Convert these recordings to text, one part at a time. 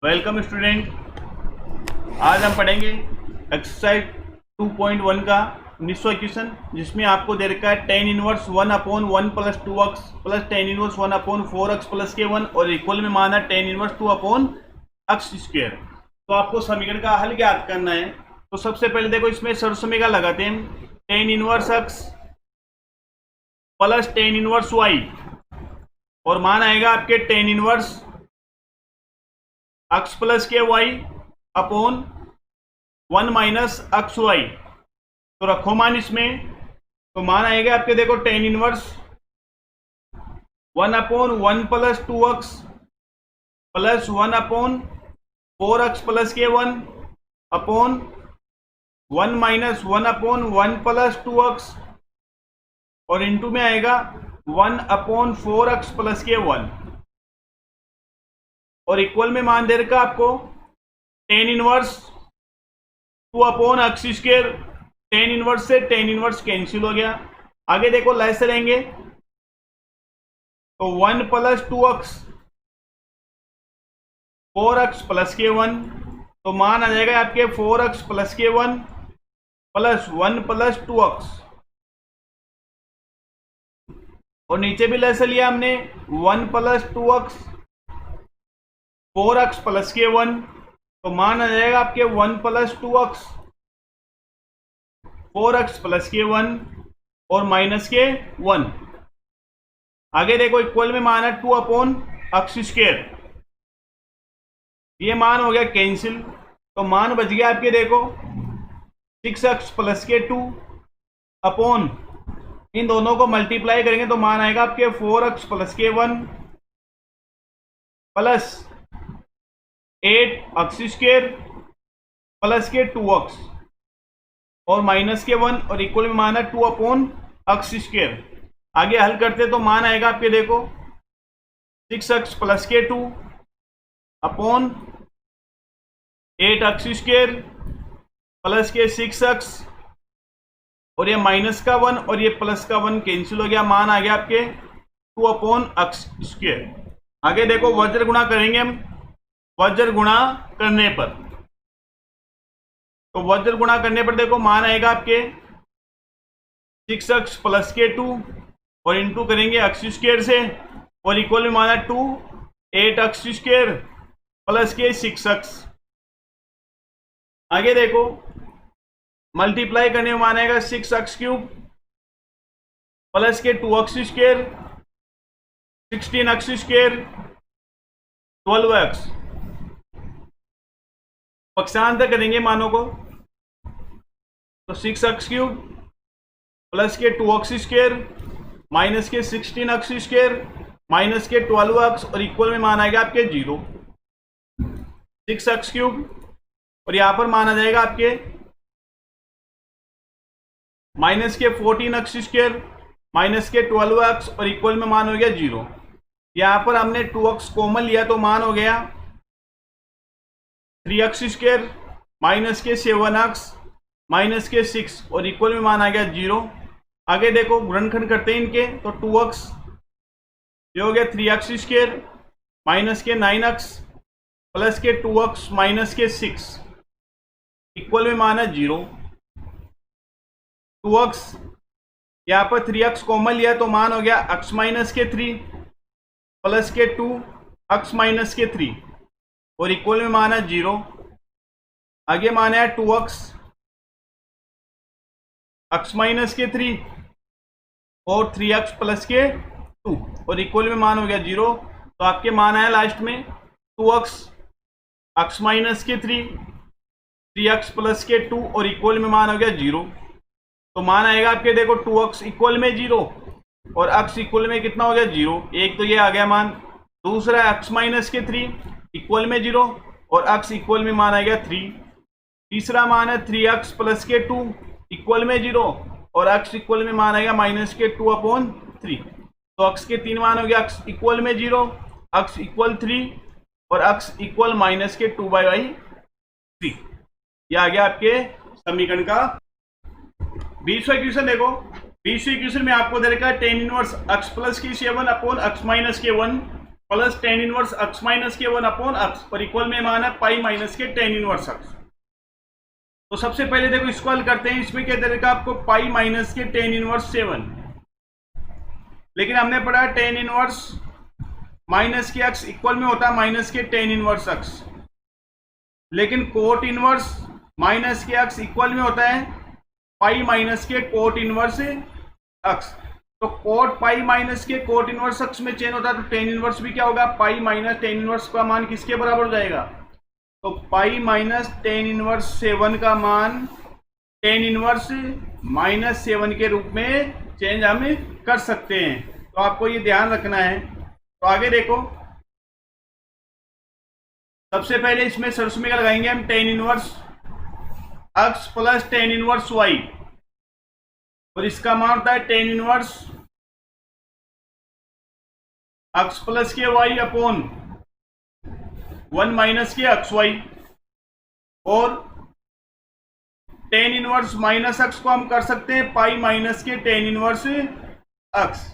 Welcome student. आज हम पढ़ेंगे एक्सरसाइज 2.1 का 19वां क्वेश्चन, जिसमें आपको दे रखा है tan inverse 1/1 plus 2x plus tan inverse 1/4x plus k1 और इक्वल में माना tan इनवर्स 2/x स्क्वायर। तो आपको समीकरण का हल ज्ञात करना है। तो सबसे पहले देखो, इसमें सरसमीका लगाते हैं। tan inverse x plus tan inverse y और मान आएगा आपके tan इनवर्स x प्लस के y upon 1 minus x y. तो रखो मान इसमें, तो मान आएगा आपके देखो tan inverse 1/1 plus 2x plus 1/4x plus k1 upon 1 minus 1/1 plus 2x और इंटू में आएगा 1/4x प्लस k1 और इक्वल में मान दे रखा आपको tan inverse 2/x square. tan inverse से tan इनवर्स कैंसिल हो गया। आगे देखो लेस लेंगे तो 1 plus 2x 4x plus k1, तो मान आ जाएगा आपके 4x plus k1 plus 1 plus 2x और नीचे भी लेस लिया हमने 1 plus 2x 4x plus k1, तो मान आ जाएगा आपके 1 plus 2x 4x plus k1 और माइनस k1। आगे देखो इक्वल में मान है 2/x स्क्वायर। ये मान हो गया कैंसिल, तो मान बच गया आपके देखो 6x प्लस k2 अपॉन, इन दोनों को मल्टीप्लाई करेंगे तो मान आएगा आपके 4x plus k1 plus 8x square plus के 2x और माइनस के 1 और इक्वल में मान है 2/x स्क्वायर। आगे हल करते तो मान आएगा आपके देखो 6x प्लस के 2 अपॉन 8x स्क्वायर प्लस के 6x और ये माइनस का 1 और ये प्लस का 1 कैंसिल हो गया। मान आ गया आपके 2/x स्क्वायर। आगे देखो वज्र गुणा करेंगे हम। वज्र गुणा करने पर, तो वज्र गुणा करने पर देखो मान आएगा आपके 6x प्लस के 2 और इंटू करेंगे x स्क्वायर से और इक्वल में माना 2 8x स्क्वायर प्लस के 6x। आगे देखो मल्टीप्लाई करने में मान आएगा 6x क्यूब प्लस के 2x square 16x square 12x। पक्षांतर करेंगे मानों को, तो 6x क्यूब प्लस के 2x स्क्वायर माइनस के 16x स्क्वायर माइनस के 12x और इक्वल में मान आएगा आपके 0। 6x क्यूब और यहां पर माना जाएगा आपके माइनस के 14x स्क्वायर माइनस के 12x और इक्वल में मान हो गया 0। यहां पर हमने 2x कॉमन लिया तो मान हो गया 3x स्क्वायर माइनस के 7x माइनस के 6 और इक्वल में मान आ गया 0। आगे देखो गुणनखंड करते हैं इनके, तो 2x ये हो गया 3x स्क्वायर माइनस के 9x प्लस के 2x माइनस के 6 इक्वल में मान है 0। 2x यहाँ पर 3x कॉमन लिया तो मान हो गया x माइनस के 3 प्लस के 2x माइनस के 3 और इक्वल में मान है 0। आगे मान है 2x x माइनस के 3 और 3x प्लस के 2 और इक्वल में मान हो गया 0। तो आपके मान आया लास्ट में 2x x माइनस के 3 3x प्लस के 2 और इक्वल में मान हो गया 0। तो मान आएगा आपके देखो 2x इक्वल में 0 और x इक्वल में कितना हो गया 0। एक तो ये आ गया मान, दूसरा x माइनस के 3 इक्वल में 0 और x इक्वल में मान आ गया 3। तीसरा मान है 3x प्लस के 2 इक्वल में 0 और x इक्वल में मान आएगा माइनस के 2/3। तो x के 3 मान हो गया x इक्वल में 0 x इक्वल 3 और x इक्वल माइनस के 2/3। यह आ गया आपके समीकरण का 20वां क्वेश्चन। देखो 20वें क्वेश्चन में आपको दे रखा है tan इनवर्स x प्लस के 7 अपॉन x माइनस के 1 plus tan inverse x minus के 1 अपॉन अक्स और इक्वल में मान है पाई माइनस के टेन इनवर्स अक्स। तो सबसे पहले देखो इसको हल करते हैं। इसमें क्या देगा आपको पाई माइनस के टेन इनवर्स 7, लेकिन हमने पढ़ा टेन इनवर्स माइनस के अक्स इक्वल में होता है माइनस के टेन इनवर्स अक्स, लेकिन कोट इनवर्स माइनस के अक्स इक्वल में होता है पाई माइनस के कोट इनवर्स अक्स। तो कोट पाई माइनस के कोट इनवर्स अक्स में चेंज होता है, तो टेन इनवर्स भी क्या होगा, पाई माइनस टेन इनवर्स का मान किसके बराबर हो जाएगा, तो पाई माइनस टेन इनवर्स 7 का मान टेन इनवर्स माइनस 7 के रूप में चेंज हम कर सकते हैं। तो आपको ये ध्यान रखना है। तो आगे देखो, सबसे पहले इसमें सरस में लगाएंगे हम tan inverse x plus tan inverse y, और इसका मान होता है टेन इनवर्स एक्स प्लस के वाई अपॉन 1 माइनस के एक्स वाई, और टेन इनवर्स माइनस एक्स को हम कर सकते हैं पाई माइनस के टेन इनवर्स एक्स।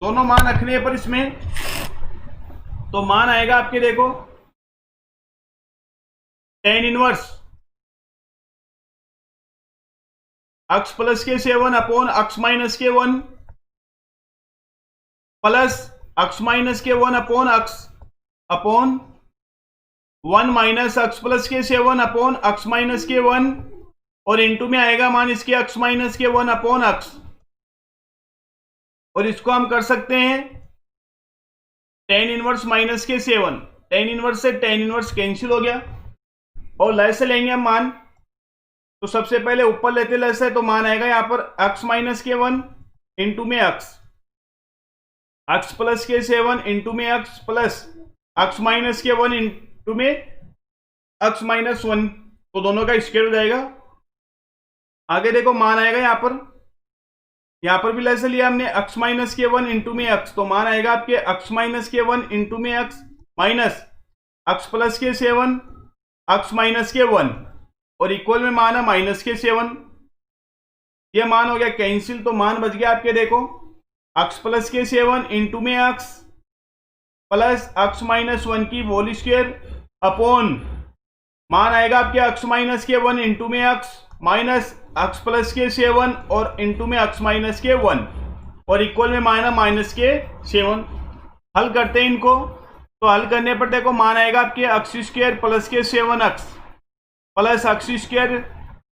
दोनों मान रखने पर इसमें तो मान आएगा आपके देखो टेन इनवर्स एक्स प्लस के 7 अपॉन एक्स माइनस के 1 प्लस एक्स माइनस के 1 upon x upon 1 minus x plus के 7 अपॉन एक्स माइनस के 1, और इनटू में आएगा मान इसके एक्स माइनस के 1 अपॉन एक्स, और इसको हम कर सकते हैं टेन इनवर्स माइनस के 7, टेन इनवर्स से टेन इनवर्स कैंसिल हो गया, और लय से लेंगे हम मान। तो सबसे पहले ऊपर लेते लय से, तो मान आएगा यहां पर एक्स माइनस के 1 इंटू में एक्स प्लस के 7 इंटू में एक्स प्लस एक्स माइनस के 1 इंटू में एक्स माइनस 1, तो दोनों का स्क्वायर हो जाएगा। आगे देखो मान आएगा यहां पर भी लय से लिया हमने एक्स माइनस के 1 इंटू में एक्स, तो मान आएगा आपके एक्स माइनस के 1 इंटू में एक्स माइनस एक्स प्लस के 7 एक्स माइनस के 1, और इक्वल में मान है माइनस के 7। ये मान हो गया कैंसिल, तो मान बच गया आपके देखो एक्स प्लस के 7 इंटू में एक्स प्लस एक्स माइनस 1 की होल स्क्वायर अपॉन मान आएगा आपके एक्स माइनस के 1 इंटू में एक्स माइनस एक्स प्लस के 7 और इंटू में एक्स माइनस के 1, और इक्वल में मान है माइनस के 7। हल करते हैं इनको। तो हल करने पर देखो मान आएगा आपके एक्स स्क्वायर प्लस के 7x plus x square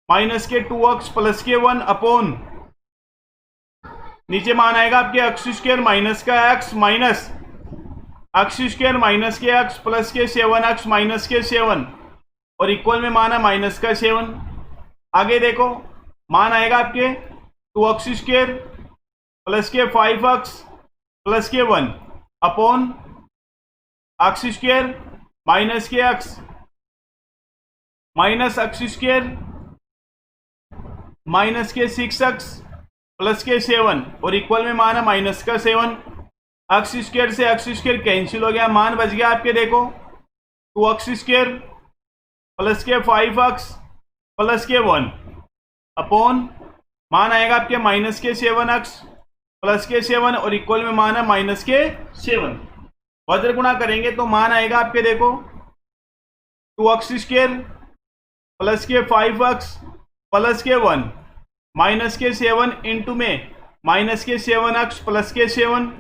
minus के 2x प्लस के 1 अपॉन नीचे मान आएगा आपके एक्स स्क्वायर माइनस का x minus x square minus के x प्लस के 7x माइनस के 7, और इक्वल में मान है माइनस का 7। आगे देखो मान आएगा आपके 2x स्क्वायर प्लस के 5x प्लस के 1 अपॉन एक्स स्क्वायर माइनस के x minus x square minus के 6x प्लस के 7, और इक्वल में मान है माइनस का 7। एक्स स्क्वायर से एक्स स्क्वायर कैंसिल हो गया, मान बच गया आपके देखो 2x स्क्वायर प्लस के 5x प्लस के 1 अपॉन मान आएगा आपके माइनस के 7x प्लस के 7, और इक्वल में मान है माइनस के 7। वज्र गुणा करेंगे तो मान आएगा आपके देखो 2x स्क्वायर प्लस के 5x प्लस के 1 माइनस के 7 इंटू में माइनस के 7x प्लस के 7,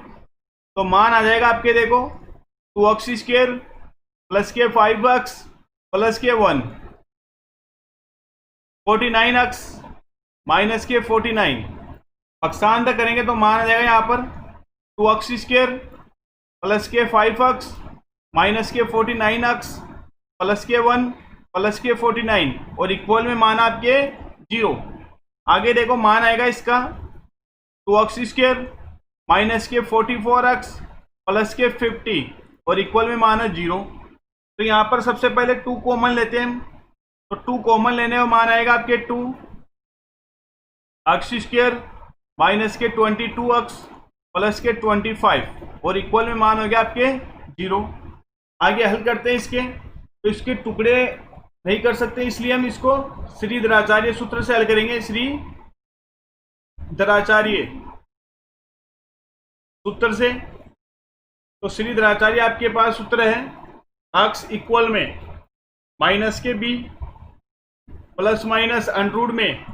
तो मान आ जाएगा आपके देखो 2x स्क्वायर प्लस के 5x प्लस के 1 49x माइनस के 49। अक्षांतर करेंगे तो मान आ जाएगा यहाँ पर 2x स्क्वायर प्लस के 5x माइनस के 49x प्लस के 1 प्लस के 49, और इक्वल में मान आपके 0। आगे देखो मान आएगा इसका 2x स्क्वायर माइनस के 44x प्लस के 50, और इक्वल में मान है 0। तो यहाँ पर सबसे पहले 2 कॉमन लेते हैं, तो 2 कॉमन लेने में मान आएगा आपके 2x स्क्वायर माइनस के 22x प्लस के 25, और इक्वल में मान हो गया आपके 0। आगे हल करते हैं इसके, तो इसके टुकड़े नहीं कर सकते, इसलिए हम इसको श्री धराचार्य सूत्र से हल करेंगे। श्री धराचार्य सूत्र से तो श्रीधराचार्य आपके पास सूत्र है x इक्वल में माइनस के b प्लस माइनस अंडररूट में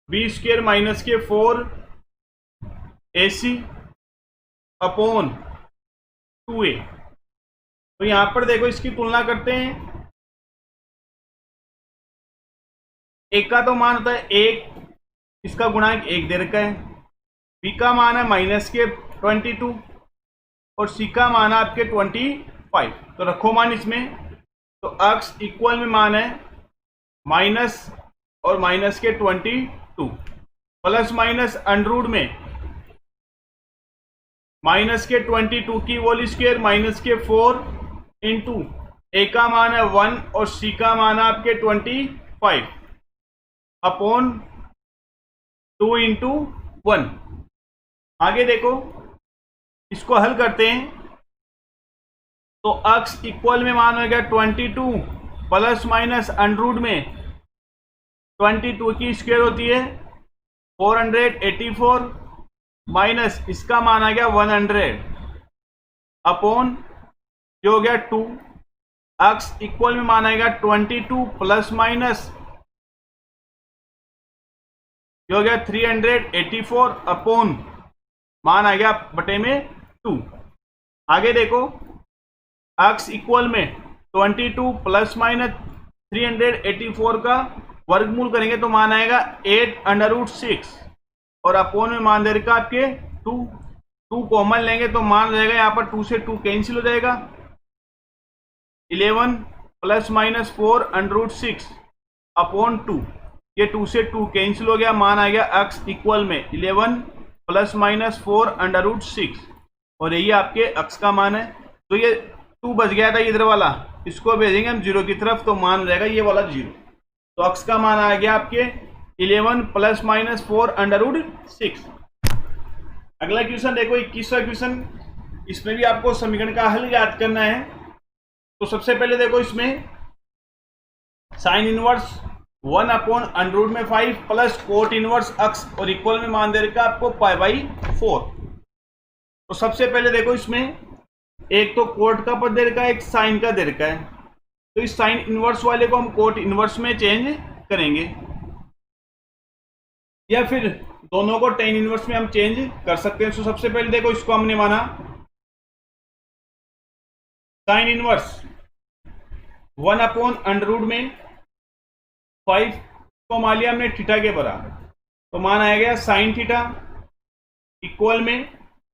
b स्क्वायर माइनस के 4 AC अपॉन 2a। तो यहां पर देखो इसकी तुलना करते हैं। एक का तो मान होता है 1, इसका गुणांक 1 दे रखा है, b का मान है माइनस के 22 और c का मान है आपके 25। तो रखो मान इसमें। तो x इक्वल में मान है माइनस और माइनस के 22 प्लस माइनस अंडररूट में माइनस के 22 की होल स्क्वायर माइनस के 4 इंटू a का मान है 1 और c का मान है आपके 25 अपॉन 2 इंटू 1। आगे देखो इसको हल करते हैं। तो x इक्वल में मान हो गया 22 प्लस माइनस अंडररूट में 22 की स्क्वायर होती है 484 माइनस इसका मान आ गया 100 अपॉन जो हो गया 2। x इक्वल में मान आएगा 22 प्लस माइनस जो हो गया 384 अपॉन मान आ गया बटे में 2। आगे देखो x इक्वल में 22 प्लस माइनस 384 का वर्गमूल करेंगे तो मान आएगा 8√6 और अपॉन में मान दे रखा आपके 2 कॉमन लेंगे तो मान हो जाएगा यहाँ पर 2 से 2 कैंसिल हो जाएगा। 11 प्लस माइनस 4√6 अपॉन 2, ये 2 से 2 कैंसिल हो गया, मान आ गया x इक्वल में 11 प्लस माइनस 4√6 और यही आपके x का मान है। तो ये 2 बच गया था इधर वाला, इसको भेजेंगे हम 0 की तरफ तो मान हो जाएगा ये वाला 0। तो x का मान आ गया आपके 11 प्लस माइनस 4√6। अगला क्वेश्चन देखो 21वां क्वेश्चन। इसमें भी आपको समीकरण का हल याद करना है। तो सबसे पहले देखो इसमें साइन इनवर्स 1 अपॉन अंडररूट में 5 प्लस कोट इनवर्स x और इक्वल में मान दे रखा आपको π/4। तो सबसे पहले देखो इसमें एक तो कोट का पद दे रखा है, एक साइन का दे रखा है। तो इस साइन इनवर्स वाले को हम कोट इनवर्स में चेंज करेंगे या फिर दोनों को टेन इनवर्स में हम चेंज कर सकते हैं। तो सबसे पहले देखो इसको हमने माना साइन इनवर्स 1 अपॉन अंडररूट में 5 को मान लिया हमने थीटा के बराबर, तो मान आया गया साइन थीटा इक्वल में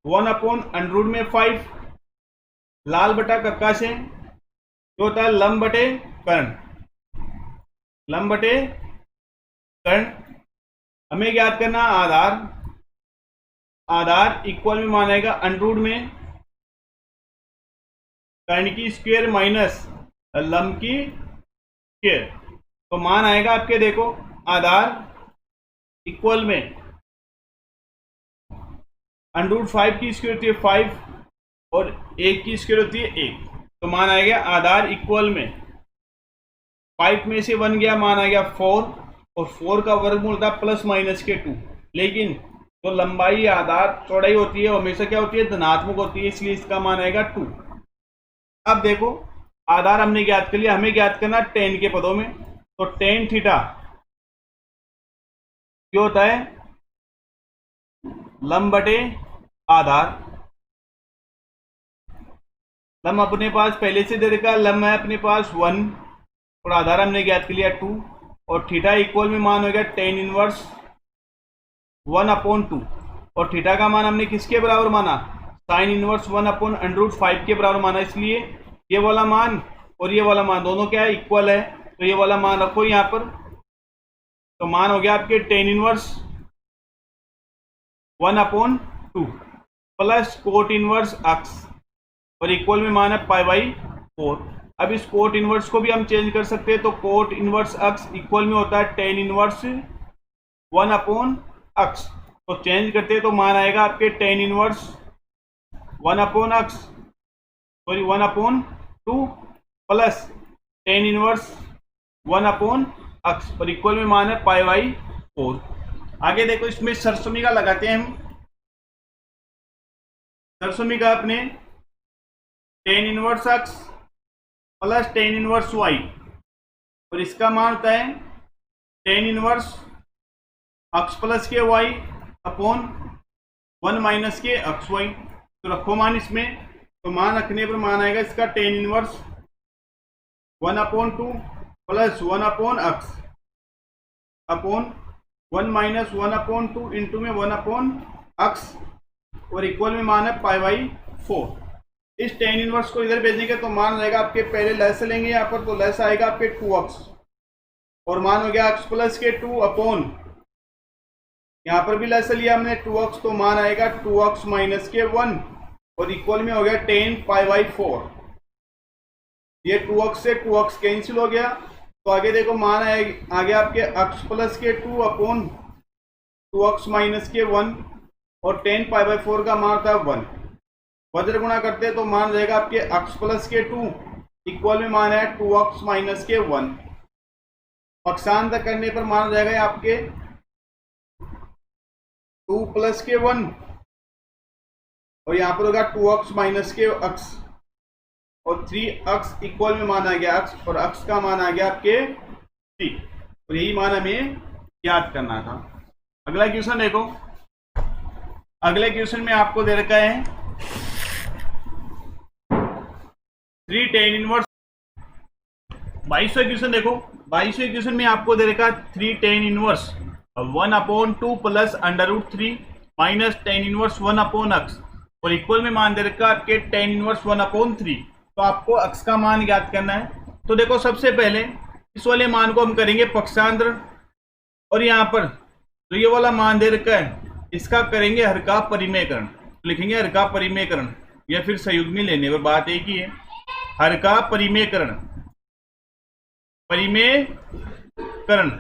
1 अपॉन अंडररूट में 5 लाल बटा कक्का से जो होता है लंब बटे कर्ण। लंब बटे कर्ण हमें याद करना आधार, आधार इक्वल में मान आएगा अंडररूट में कर्ण की स्क्वायर माइनस लंब की स्क्वायर। तो मान आएगा आपके देखो आधार इक्वल में अंडररूट 5 की स्क्वायर होती है 5 और 1 की स्क्वायर होती है 1। तो मान आएगा आधार इक्वल में 5 में से 1 गया, मान आ गया 4 और 4 का वर्गमूल था प्लस माइनस के 2। लेकिन जो लंबाई आधार चौड़ाई होती है हमेशा क्या होती है धनात्मक होती है, इसलिए इसका मान आएगा 2। अब देखो आधार हमने ज्ञात कर लिया, हमें ज्ञात करना टेन के पदों में। तो टेन थीटा क्या होता है लंब बटे आधार। लंब अपने पास पहले से दे रखा, लंब है अपने पास 1 और आधार हमने ज्ञात कर लिया 2 और थीटा इक्वल में मान हो गया टेन इनवर्स 1 अपॉन 2 और थीटा का मान हमने किसके बराबर माना साइन इनवर्स 1 अपॉन अंडररूट 5 के बराबर माना, इसलिए ये वाला मान और ये वाला मान दोनों क्या है इक्वल है। तो ये वाला मान रखो यहां पर। तो मान हो गया आपके tan inverse 1 upon 2 plus cot inverse x और इक्वल में मान है π/4। अब इस कोट इनवर्स को भी हम चेंज कर सकते हैं। तो कोट इनवर्स x इक्वल में होता है टेन इनवर्स 1 अपॉन x। तो चेंज करते हैं तो मान आएगा आपके tan inverse 1 upon x sorry 1 upon 2 plus tan inverse 1 upon x और इक्वल में मान है π/4। आगे देखो इसमें सरसमी का लगाते हैं हम। सरसों में कहा आपने tan inverse x plus tan inverse y, और इसका मान होता है टेन इनवर्स एक्स प्लस के वाई अपॉन 1 माइनस के एक्स वाई। तो रखो मान इसमें, तो मान रखने पर मान आएगा इसका tan inverse 1/2 plus 1/x upon 1 minus 1/2 into में 1/x और इक्वल में मान है π/4। इस टेन इनवर्स को इधर भेजेंगे तो मान रहेगा आपके, पहले लेस लेंगे यहाँ पर, तो लेस आएगा आपके 2x और मान हो गया x प्लस के 2 अपॉन, यहाँ पर भी लेस लिया हमने 2x, तो मान आएगा 2x माइनस के 1 और इक्वल में हो गया 10 π/4। ये 2x से 2x कैंसिल हो गया, तो आगे देखो मान आगे आपके x प्लस के 2 अपॉन 2x माइनस के 1 और 10 π/4 का मान था 1। वज्र गुणा करते तो मान रहेगा आपके x प्लस के 2 इक्वल में मान है 2x माइनस के 1। पक्षांतर करने पर मान रहेगा आपके 2 प्लस के 1 और यहाँ पर होगा 2x माइनस के x और 3x इक्वल में मान आ गया x और x का मान आ गया आपके 3, और यही मान हमें याद करना था। अगला क्वेश्चन देखो, अगले क्वेश्चन में आपको दे रखा है 3 tan इनवर्स। 22वें क्वेश्चन देखो, 22वें क्वेश्चन में आपको दे रखा 3 tan inverse 1/2 plus √3 minus tan inverse 1/x और इक्वल में मान दे रखा आपके tan इनवर्स 1/3। तो आपको x का मान ज्ञात करना है। तो देखो सबसे पहले इस वाले मान को हम करेंगे पक्षांतर, और यहाँ पर तो ये वाला मान दे रखा है इसका करेंगे हर का परिमेयकरण, लिखेंगे हर का परिमेयकरण या फिर संयुग्मी लेने पर बात एक ही है, हर का परिमेयकरण, परिमेयकरण।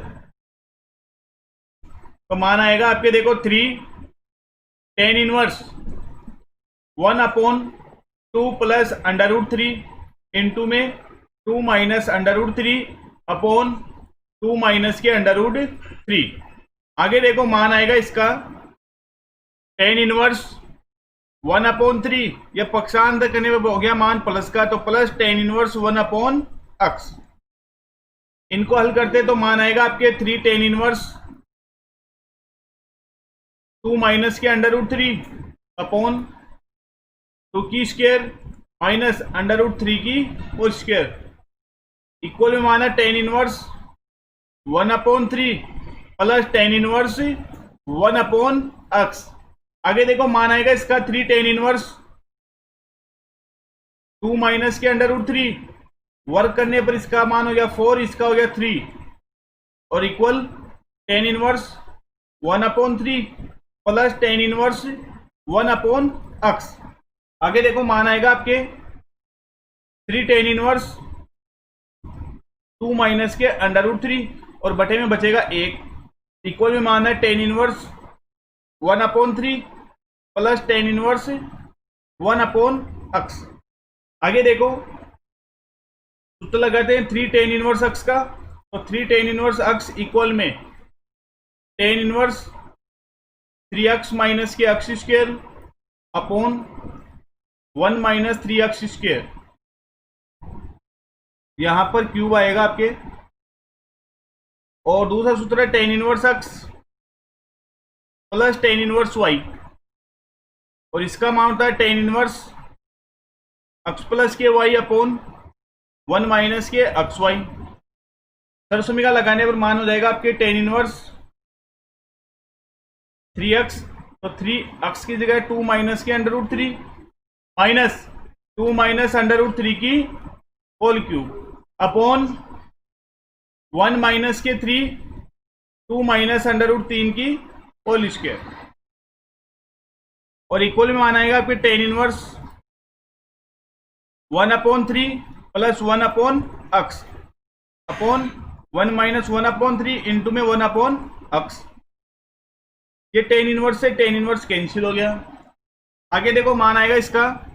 तो मान आएगा आपके देखो 3 tan इनवर्स 1/2 प्लस √3 इंटू में 2 माइनस √3 अपॉन 2 माइनस के √3। आगे देखो मान आएगा इसका tan इनवर्स 1/3, यह पक्षांतर करने में हो गया मान प्लस का, तो प्लस tan इनवर्स 1/x। इनको हल करते तो मान आएगा आपके 3 tan इनवर्स 2 माइनस के √3 अपॉन 2 की स्क्वायर माइनस √3 की होल स्क्वायर इक्वल में माना tan inverse 1/3 plus tan inverse 1/x। आगे देखो मान आएगा इसका 3 tan इनवर्स 2 माइनस के √3, वर्क करने पर इसका मान हो गया 4, इसका हो गया 3 और equal tan inverse 1/3 plus tan inverse 1/x। आगे देखो मान आएगा आपके 3 tan इनवर्स 2 माइनस के √3 और बटे में बचेगा 1, इक्वल में मान है tan inverse 1/3 plus tan inverse 1/x। आगे देखो सूत्र लगाते हैं 3 tan इनवर्स x का, तो 3 tan इनवर्स x इक्वल में tan इनवर्स 3x माइनस के x square upon 1 minus 3x square, यहां पर क्यूब आएगा आपके, और दूसरा सूत्र है tan inverse x plus tan inverse y और इसका मान होता है tan इनवर्स x प्लस के y अपॉन 1 माइनस के एक्स वाई। सरसमीका लगाने पर मान हो जाएगा आपके tan इनवर्स 3x, तो 3x की जगह 2 माइनस के √3 माइनस 2 माइनस √3 की होल क्यूब अपॉन 1 माइनस के 3 2 माइनस √3 की होल स्क्वायर और इक्वल में मान आएगा आपके tan inverse 1/3 plus 1/x upon 1 minus 1/3 into में 1/x। ये tan इनवर्स से tan इनवर्स कैंसिल हो गया। आगे देखो मान आएगा इसका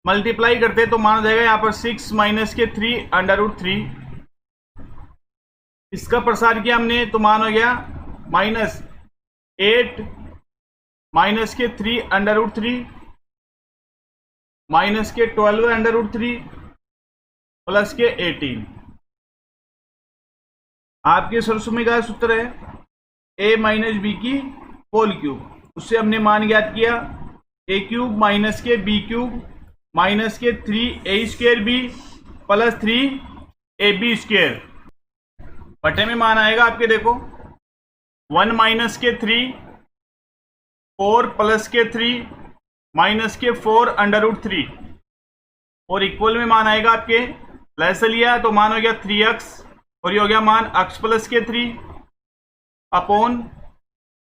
मल्टीप्लाई करते तो मान जाएगा यहाँ पर 6 माइनस के 3 √3, इसका प्रसार किया हमने तो मान हो गया -8 माइनस के 3 √3 माइनस के 12 अंडर रूट 3 प्लस के 18। आपके सरसुमी का सूत्र है a माइनस बी की होल क्यूब। उससे हमने मान ज्ञात किया a क्यूब माइनस के b क्यूब माइनस के 3a square b plus 3ab square बटे में मान आएगा आपके देखो 1 माइनस के 3 4 प्लस के 3 माइनस के 4 अंडर रूट 3 और इक्वल में मान आएगा आपके लैस लिया तो मान हो गया 3x और ये हो गया मान x प्लस के 3 अपॉन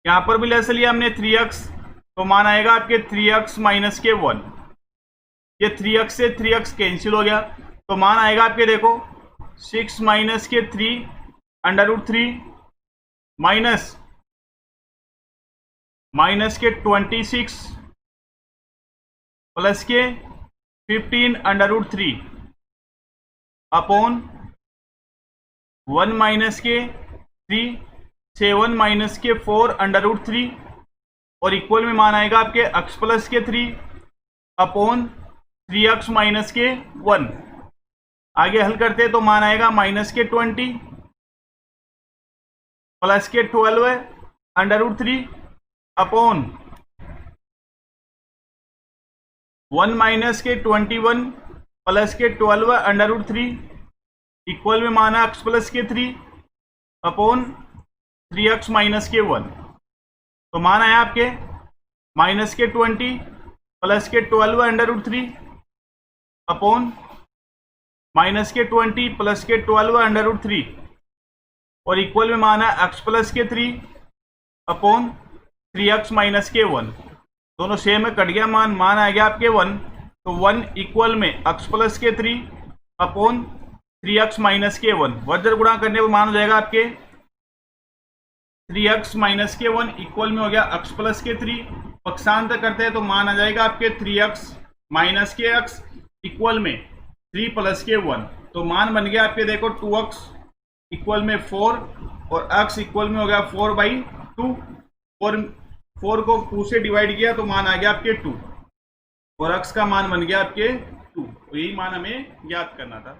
यहां पर भी लैस लिया हमने 3x तो मान आएगा आपके 3x माइनस के 1। ये 3x से 3x कैंसिल हो गया तो मान आएगा आपके देखो 6 माइनस के 3 अंडर रूट 3 माइनस के 26 प्लस के 15 अंडर रूट 3 अपॉन 1 माइनस के 3 7 माइनस के 4 अंडर रूट 3 और इक्वल में मान आएगा आपके x प्लस के 3 अपॉन 3x माइनस के 1। आगे हल करते हैं तो मान आएगा माइनस के 20 प्लस के 12 अंडर रूट 3 अपॉन 1 माइनस के 21 प्लस के 12 अंडर रूट 3 इक्वल में माना x प्लस के 3 अपॉन 3x माइनस के 1। तो मान आया आपके माइनस के 20 प्लस के 12 अंडर रूट 3 अपॉन माइनस के 20 प्लस के 12 अंडर रूट 3 और इक्वल में माना x प्लस के 3 अपॉन 3x माइनस के 1। दोनों सेम है, कट गया मान आ गया आपके 1। तो 1 इक्वल में x प्लस के 3 अपॉन 3x माइनस के 1 वर्जर गुणा करने पर मान हो जाएगा आपके 3x माइनस के 1 इक्वल में हो गया x प्लस के 3। पक्षांतर करते हैं तो मान आ जाएगा आपके 3x माइनस के x इक्वल में 3 प्लस के 1। तो मान बन गया आपके देखो 2x इक्वल में 4 और x इक्वल में हो गया 4/2 और 4 को 2 से डिवाइड किया तो मान आ गया आपके 2 और x का मान बन गया आपके 2। तो यही मान हमें ज्ञात करना था।